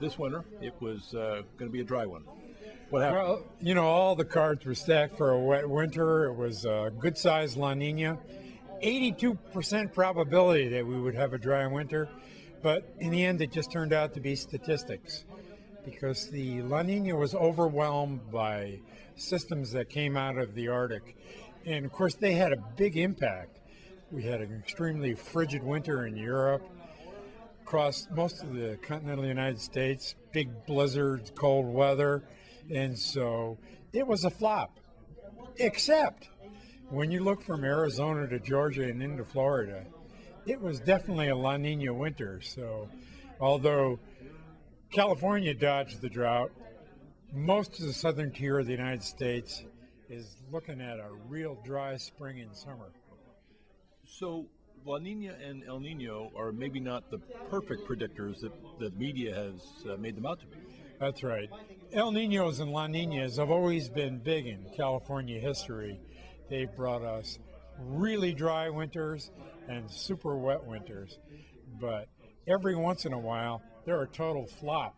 this winter it was going to be a dry one. What happened? Well, you know, all the cards were stacked for a wet winter. It was a good-sized La Nina. 82% probability that we would have a dry winter, but in the end it just turned out to be statistics because the La Nina was overwhelmed by systems that came out of the Arctic. And of course they had a big impact. We had an extremely frigid winter in Europe, across most of the continental United States, big blizzards, cold weather, and so it was a flop. Except when you look from Arizona to Georgia and into Florida, it was definitely a La Nina winter. So although California dodged the drought, most of the southern tier of the United States is looking at a real dry spring and summer. So La Nina and El Nino are maybe not the perfect predictors that the media has made them out to be. That's right. El Ninos and La Ninas have always been big in California history. They've brought us really dry winters and super wet winters. But every once in a while, they're a total flop.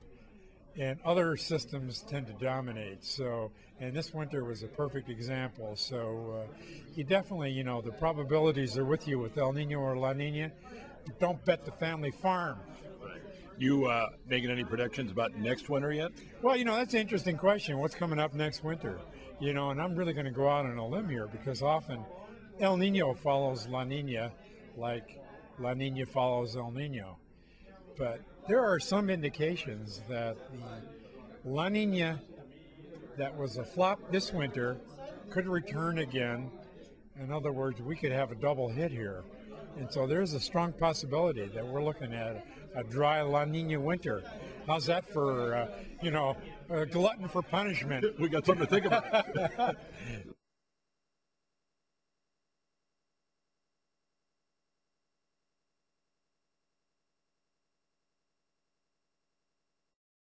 And other systems tend to dominate. So, and this winter was a perfect example. So you definitely, you know, the probabilities are with you with El Nino or La Nina. Don't bet the family farm. You making any predictions about next winter yet? Well, you know, that's an interesting question. What's coming up next winter? You know, and I'm really going to go out on a limb here because often El Nino follows La Nina like La Nina follows El Nino. But there are some indications that the La Nina that was a flop this winter could return again. In other words, we could have a double hit here. And so there's a strong possibility that we're looking at a dry La Nina winter. How's that for, you know, a glutton for punishment? We got something to think about.